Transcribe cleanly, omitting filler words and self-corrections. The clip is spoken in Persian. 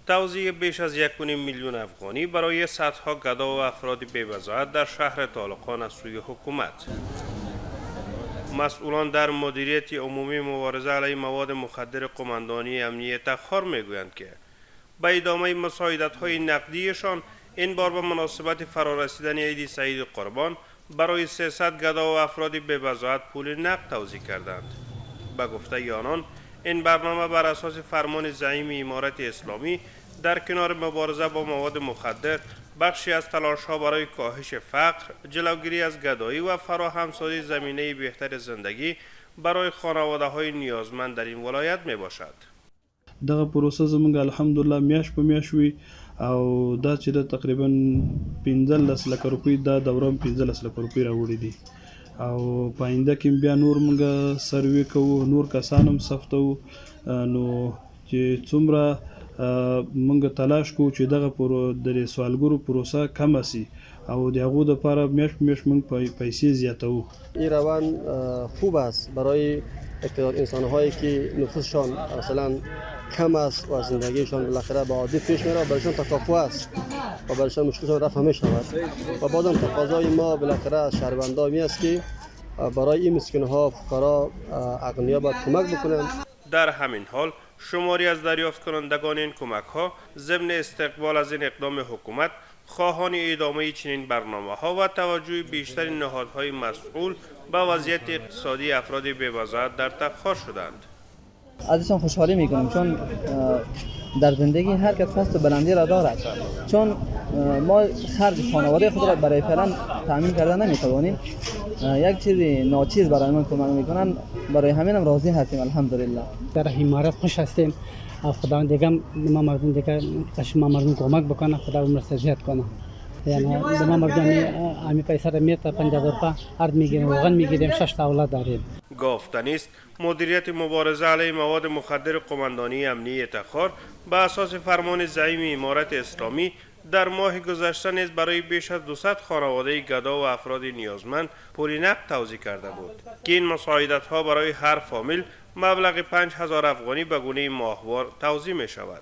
توزیع بیش از 1.5 میلیون افغانی برای صدها گدا و افراد بی‌وضاحت در شهر طالقان از سوی حکومت. مسئولان در مدیریت عمومی مبارزه علیه مواد مخدر قماندانی امنیه تخار میگویند که به ادامه مساعدت‌های نقدیشان این بار به مناسبت فرارسیدن عید سعید قربان برای 300 گدا و افراد بی‌وضاحت پول نقد توزیع کردند. به گفته آنان این برنامه بر اساس فرمان زعیم امارت اسلامی در کنار مبارزه با مواد مخدر بخشی از تلاش‌ها برای کاهش فقر، جلوگیری از گدایی و فراهمسازی زمینه بهتر زندگی برای خانواده‌های نیازمند در این ولایت میباشد. دغه پروسه زموږ الحمدلله میاش په میاش وی او دا چې د تقریبا 15 لک روپۍ دا دوره 15 لک روپۍ راوړي دي او پاینده کې بیا نور موږ سروې کوو، نور کسانم سفتو نو چې څومره موږ تلاش کوو چې دغه د سوالګرو پروسه کم شي او د هغو لپاره میاش په میاش موږ پیسې زیاتوو. این روند خوب است برای انسان‌هایی که نفوسشان مثلا کم است و زندگیشان بالاخره به عادی پیش میره، برایشان تکاپو است و برایشان مشکلشان رفع میشود و بعدم تقاضای ما بالاخره از شهروندان می است که برای این مسکین‌ها فقرا اغنیا باید کمک بکنند. در همین حال شماری از دریافت کنندگان این کمک ها ضمن استقبال از این اقدام حکومت خواهان ادامه چنین برنامه ها و توجه بیشتر نهادهای مسئول به وضعیت اقتصادی افراد بی‌وضاحت در تخار شدند. ازشان خوشحالی میکنم چون در زندگی هر کس قصد بلندی را دارد، چون ما خرج خانواده خود را برای فعلا تامین کردن نمیتوانیم. یک چیز ناچیز برای ما کمک میکنن، برای همینم راضی هستیم الحمدلله. در امارات خوش هستیم. خدا دیگه ما مردم دیگه ما مردم کمک بکنه، خدا عمر زیاد کنه. یعنی ما مردم امی پیسه را میت 50,000 روپیه ارد میگیریم، واقعا میگیریم، 6 تا اولاد داریم. گفتنی است مدیریت مبارزه علیه مواد مخدر قماندانی امنیه تخار به اساس فرمان زعیم امارت اسلامی در ماه گذشته نیز برای بیش از 200 خانواده گدا و افراد نیازمند پول نقد توزیع کرده بود که این مساعدت ها برای هر فامیل مبلغ 5,000 افغانی به گونه ماهوار توزیع می شود.